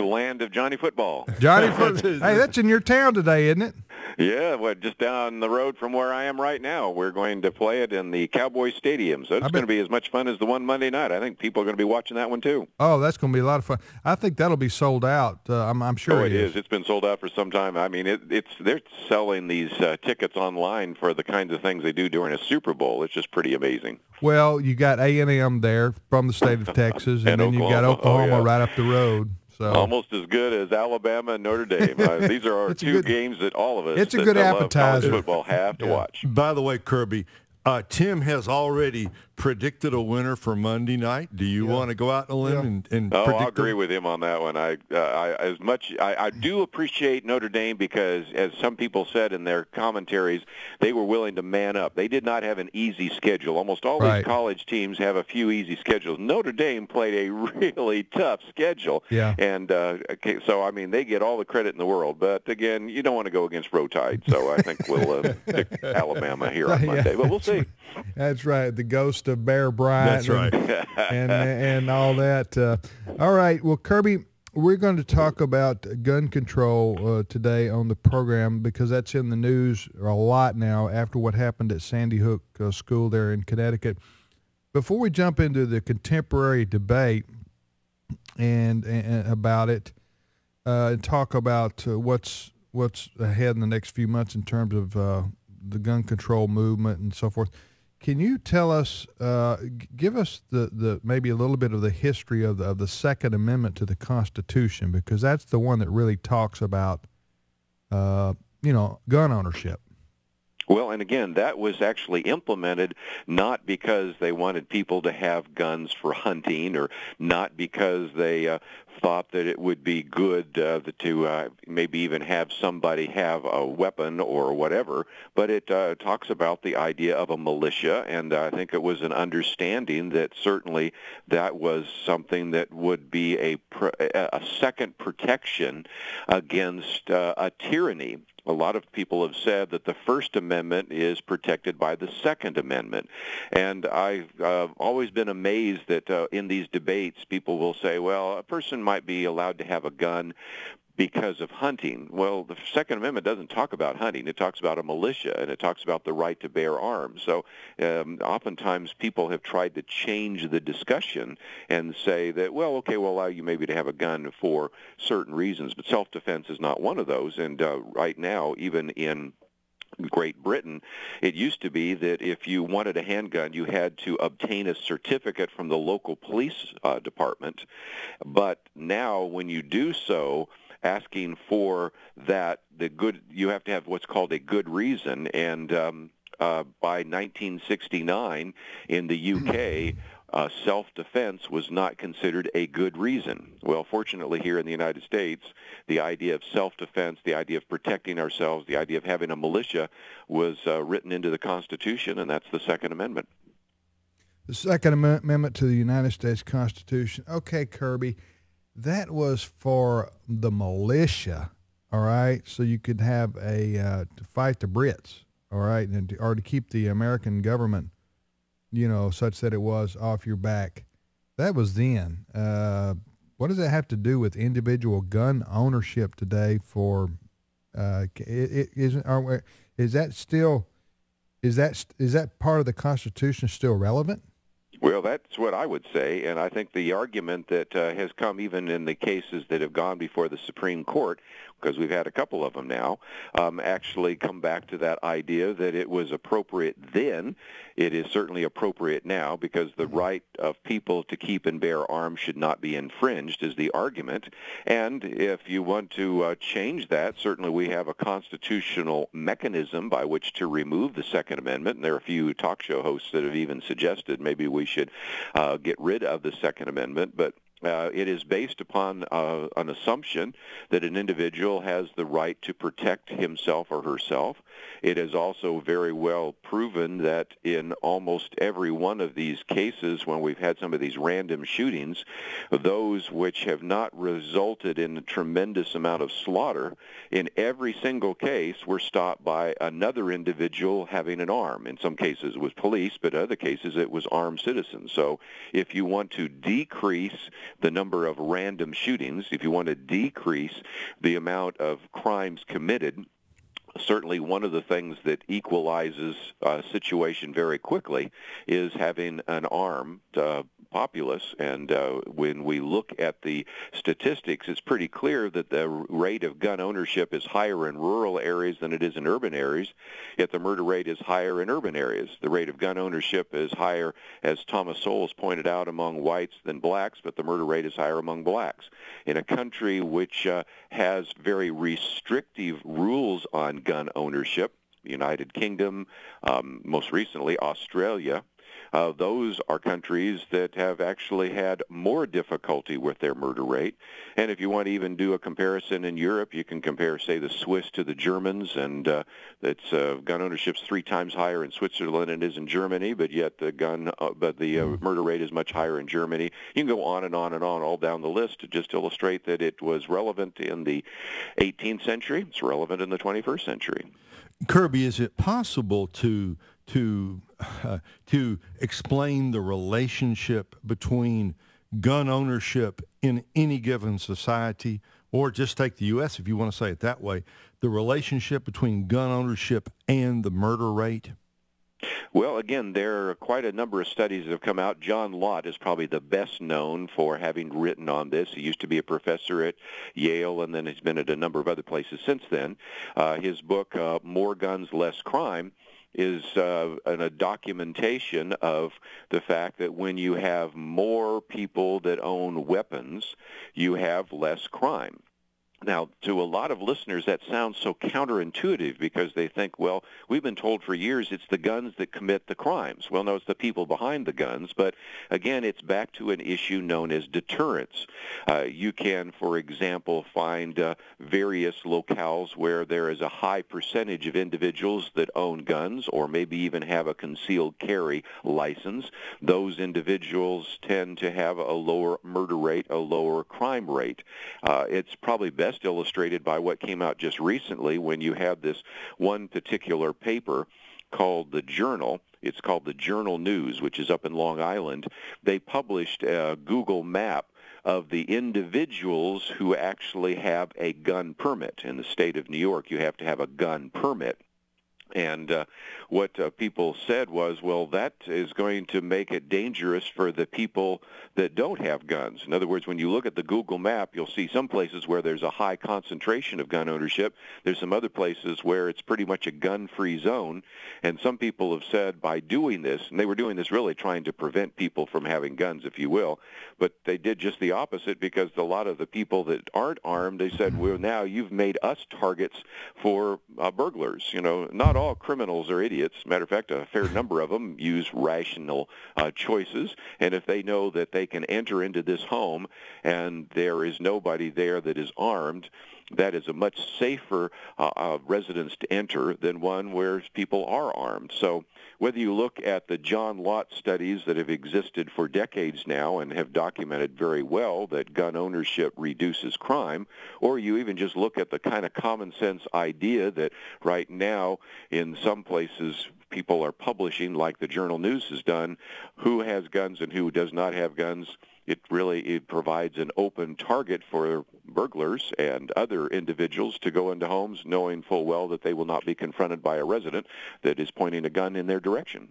The land of Johnny Football. Johnny Football. Hey, that's in your town today, isn't it? Yeah, well, just down the road from where I am right now. We're going to play it in the Cowboy Stadium, so it's going to be as much fun as the one Monday night. I think people are going to be watching that one, too. Oh, that's going to be a lot of fun. I think that'll be sold out. I'm sure it is. It's been sold out for some time. I mean, they're selling these tickets online for the kinds of things they do during a Super Bowl. It's just pretty amazing. Well, you got A&M there from the state of Texas, and then you've got Oklahoma right up the road. So. Almost as good as Alabama and Notre Dame. These are our two games that all of us it's a good appetizer. Love college football have to watch. By the way, Kirby, Tim has already predicted a winner for Monday night. Do you want to go out on a limb and predict? I agree with him on that one. I do appreciate Notre Dame because, as some people said in their commentaries, they were willing to man up. They did not have an easy schedule. Almost all these college teams have a few easy schedules. Notre Dame played a really tough schedule. Yeah. And so, I mean, they get all the credit in the world. But, again, you don't want to go against Row Tide. So I think we'll pick Alabama here on Monday. But we'll see. That's right. The ghost of Bear Bryant. That's right. And all that. All right. Well, Kirby, we're going to talk about gun control today on the program because that's in the news a lot now after what happened at Sandy Hook School there in Connecticut. Before we jump into the contemporary debate and about it, and talk about what's ahead in the next few months in terms of the gun control movement and so forth. Can you tell us, give us the maybe a little bit of the history of the Second Amendment to the Constitution, because that's the one that really talks about, gun ownership. Well, and again, that was actually implemented not because they wanted people to have guns for hunting or not because they thought that it would be good to maybe even have somebody have a weapon or whatever, but it talks about the idea of a militia, and I think it was an understanding that certainly that was something that would be a second protection against a tyranny. A lot of people have said that the First Amendment is protected by the Second Amendment. And I've always been amazed that in these debates people will say, well, a person might be allowed to have a gun because of hunting. Well, the Second Amendment doesn't talk about hunting. It talks about a militia, and it talks about the right to bear arms. So oftentimes people have tried to change the discussion and say that, well, okay, we'll allow you maybe to have a gun for certain reasons, but self-defense is not one of those. And right now, even in Great Britain, it used to be that if you wanted a handgun, you had to obtain a certificate from the local police department. But now when you do so, asking for that, you have to have what's called a good reason. And by 1969 in the UK, self-defense was not considered a good reason. Well, fortunately here in the United States, the idea of self-defense, the idea of protecting ourselves, the idea of having a militia was written into the Constitution, and that's the Second Amendment. The Second Amendment to the United States Constitution. Okay, Kirby, that was for the militia, all right? So you could have to fight the Brits, all right, or to keep the American government, such that it was off your back. That was then. What does that have to do with individual gun ownership today? For is that part of the Constitution still relevant? Well, that's what I would say, and I think the argument that has come even in the cases that have gone before the Supreme Court, because we've had a couple of them now, actually come back to that idea that it was appropriate then. It is certainly appropriate now because the right of people to keep and bear arms should not be infringed is the argument. And if you want to change that, certainly we have a constitutional mechanism by which to remove the Second Amendment. And there are a few talk show hosts that have even suggested maybe we should get rid of the Second Amendment. But it is based upon an assumption that an individual has the right to protect himself or herself. It is also very well proven that in almost every one of these cases when we've had some of these random shootings, those which have not resulted in a tremendous amount of slaughter, in every single case were stopped by another individual having an arm. In some cases it was police, but other cases it was armed citizens. So if you want to decrease the number of random shootings, if you want to decrease the amount of crimes committed, certainly one of the things that equalizes a situation very quickly is having an armed populace. And when we look at the statistics, it's pretty clear that the rate of gun ownership is higher in rural areas than it is in urban areas, yet the murder rate is higher in urban areas. The rate of gun ownership is higher, as Thomas Sowell has pointed out, among whites than blacks, but the murder rate is higher among blacks. In a country which has very restrictive rules on gun ownership, the United Kingdom, most recently Australia, those are countries that have actually had more difficulty with their murder rate. And if you want to even do a comparison in Europe, you can compare, say, the Swiss to the Germans, and that's gun ownership's 3 times higher in Switzerland than it is in Germany, but yet the murder rate is much higher in Germany. You can go on and on and on, all down the list, to just illustrate that it was relevant in the 18th century. It's relevant in the 21st century. Kirby, is it possible to explain the relationship between gun ownership in any given society, or just take the U.S. if you want to say it that way, the relationship between gun ownership and the murder rate? Well, again, there are quite a number of studies that have come out. John Lott is probably the best known for having written on this. He used to be a professor at Yale, and then he's been at a number of other places since then. His book, More Guns, Less Crime, is a documentation of the fact that when you have more people that own weapons, you have less crime. Now, to a lot of listeners, that sounds so counterintuitive because they think, well, we've been told for years it's the guns that commit the crimes. Well, no, it's the people behind the guns. But, again, it's back to an issue known as deterrence. You can, for example, find various locales where there is a high percentage of individuals that own guns or maybe even have a concealed carry license. Those individuals tend to have a lower murder rate, a lower crime rate. It's probably best illustrated by what came out just recently when you had this one particular paper called The Journal. It's called the Journal News, which is up in Long Island. They published a Google map of the individuals who actually have a gun permit. In the state of New York, you have to have a gun permit. And what people said was, well, that is going to make it dangerous for the people that don't have guns. In other words, when you look at the Google map, you'll see some places where there's a high concentration of gun ownership. There's some other places where it's pretty much a gun-free zone. And some people have said by doing this, and they were doing this really trying to prevent people from having guns, if you will, but they did just the opposite because a lot of the people that aren't armed, they said, well, now you've made us targets for burglars. You know, not all criminals are idiots. Matter of fact, a fair number of them use rational choices, and if they know that they can enter into this home and there is nobody there that is armed, that is a much safer residence to enter than one where people are armed. So whether you look at the John Lott studies that have existed for decades now and have documented very well that gun ownership reduces crime, or you even just look at the kind of common sense idea that right now in some places people are publishing, like the Journal News has done, who has guns and who does not have guns, it provides an open target for burglars and other individuals to go into homes knowing full well that they will not be confronted by a resident that is pointing a gun in their direction.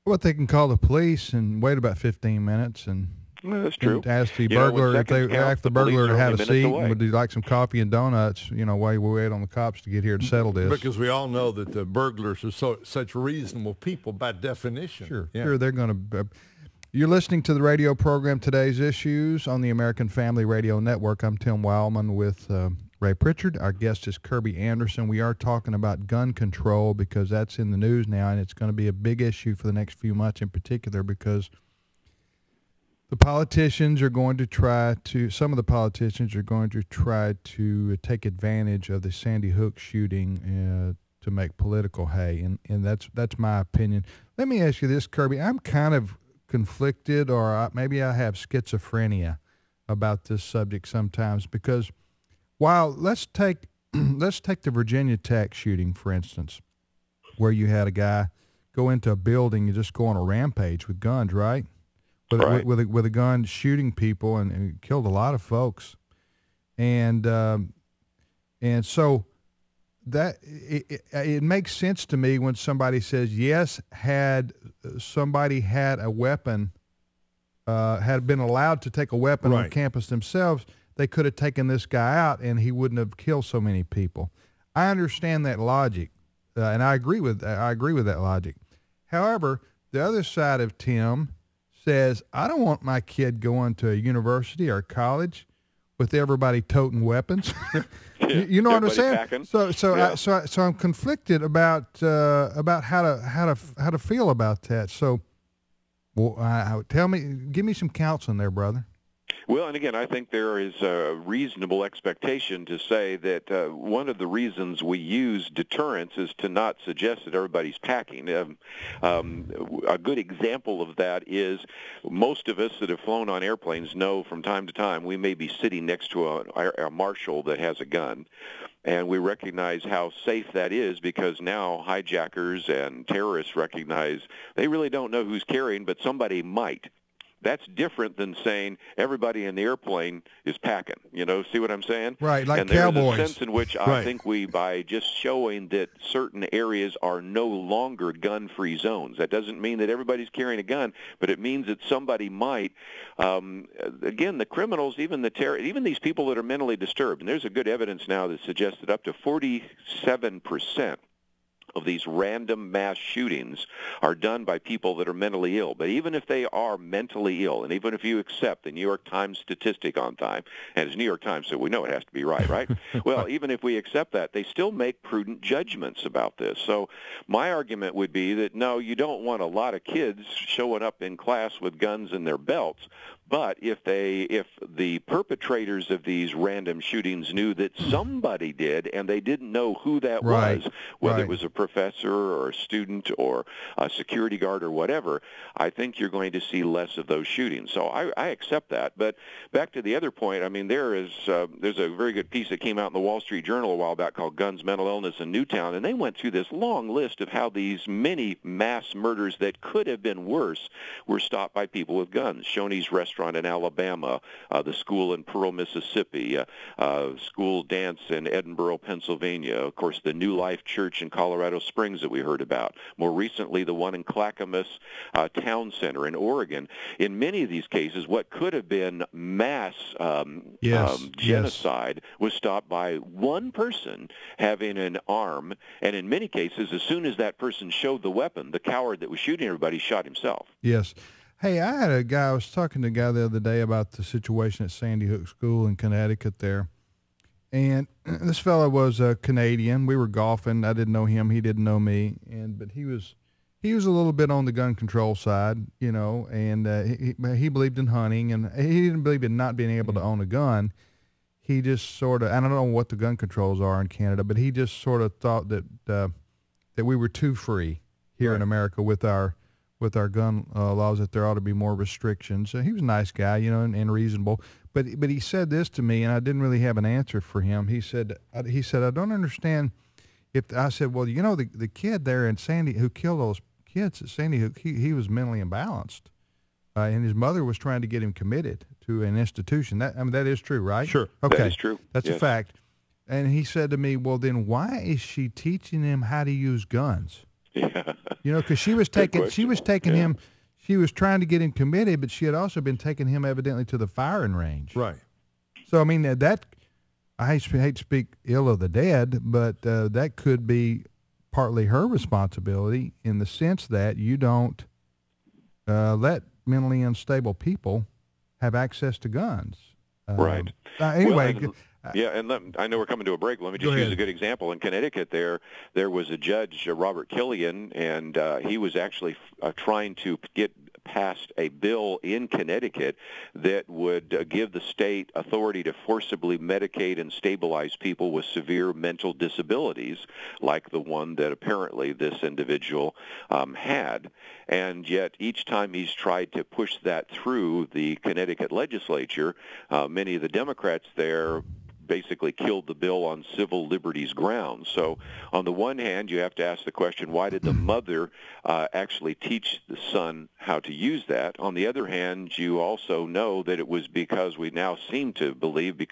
Well, they can call the police and wait about 15 minutes and that's true. Ask the burglar if they ask the burglar to have a seat. Would you like some coffee and donuts? You know, while we wait on the cops to get here to settle this. Because we all know that the burglars are such reasonable people by definition. Sure, sure. They're going to. You're listening to the radio program Today's Issues on the American Family Radio Network. I'm Tim Wildman with Ray Pritchard. Our guest is Kirby Anderson. We are talking about gun control because that's in the news now, and it's going to be a big issue for the next few months in particular because the politicians are going to some of the politicians are going to try to take advantage of the Sandy Hook shooting to make political hay, and that's my opinion. Let me ask you this, Kirby. I'm kind of conflicted, or maybe I have schizophrenia about this subject sometimes because while let's take the Virginia Tech shooting, for instance, where you had a guy go into a building and just go on a rampage with guns, right? with a gun shooting people and killed a lot of folks. And so that it makes sense to me when somebody says, yes, had somebody had a weapon, had been allowed to take a weapon on campus themselves, they could have taken this guy out and he wouldn't have killed so many people. I understand that logic, and I agree with that logic. However, the other side of Tim says, I don't want my kid going to a university or college with everybody toting weapons. You know what I'm saying? Packing. So I'm conflicted about how to feel about that. So, give me some counseling there, brother. Well, and again, I think there is a reasonable expectation to say that one of the reasons we use deterrence is to not suggest that everybody's packing. A good example of that is most of us that have flown on airplanes know from time to time we may be sitting next to a marshal that has a gun. And we recognize how safe that is because now hijackers and terrorists recognize they really don't know who's carrying, but somebody might. That's different than saying everybody in the airplane is packing. See what I'm saying? Right, like and cowboys. There's a sense in which I think we, by just showing that certain areas are no longer gun-free zones, that doesn't mean that everybody's carrying a gun, but it means that somebody might. Again, the criminals, even these people that are mentally disturbed, and there's a good evidence now that suggests that up to 47% of these random mass shootings are done by people that are mentally ill. But even if they are mentally ill, and even if you accept the New York Times statistic on time, and it's New York Times, so we know it has to be right? Well, even if we accept that, they still make prudent judgments about this. So my argument would be that, no, you don't want a lot of kids showing up in class with guns in their belts. But if the perpetrators of these random shootings knew that somebody did and they didn't know who that was, whether it was a professor or a student or a security guard or whatever, I think you're going to see less of those shootings. So I accept that. But back to the other point, I mean, there's a very good piece that came out in the Wall Street Journal a while back called Guns, Mental Illness in Newtown, and they went through this long list of how these many mass murders that could have been worse were stopped by people with guns. Shoney's Restaurant in Alabama, the school in Pearl, Mississippi, school dance in Edinburgh, Pennsylvania, of course, the New Life Church in Colorado Springs that we heard about. More recently, the one in Clackamas Town Center in Oregon. In many of these cases, what could have been mass genocide was stopped by one person having an arm, and in many cases, as soon as that person showed the weapon, the coward that was shooting everybody shot himself. Yes. Hey, I was talking to a guy the other day about the situation at Sandy Hook School in Connecticut there. And this fellow was a Canadian. We were golfing. I didn't know him. He didn't know me. But he was a little bit on the gun control side, and he believed in hunting, and he didn't believe in not being able to own a gun. He just sort of, I don't know what the gun controls are in Canada, but he just sort of thought that we were too free here in America with our gun laws, that there ought to be more restrictions. He was a nice guy, and reasonable. But he said this to me, and I didn't really have an answer for him. He said, I don't understand. I said, well, the kid there in Sandy who killed those kids at Sandy Hook, he was mentally imbalanced, and his mother was trying to get him committed to an institution. That is true, right? Sure. Okay. That is true. That's a fact. And he said to me, well, then why is she teaching him how to use guns? Yeah. Because she was taking him, she was trying to get him committed, but she had also been taking him evidently to the firing range. Right. So, I mean, I hate to speak ill of the dead, but that could be partly her responsibility in the sense that you don't let mentally unstable people have access to guns. Right. Anyway. And I know we're coming to a break. Let me just use a good example. In Connecticut, there was a judge, Robert Killian, and he was actually trying to get passed a bill in Connecticut that would give the state authority to forcibly medicate and stabilize people with severe mental disabilities, like the one that apparently this individual had. And yet each time he's tried to push that through the Connecticut legislature, many of the Democrats there basically killed the bill on civil liberties grounds. So on the one hand, you have to ask the question, why did the mother actually teach the son how to use that? On the other hand, you also know that it was because we now seem to believe, because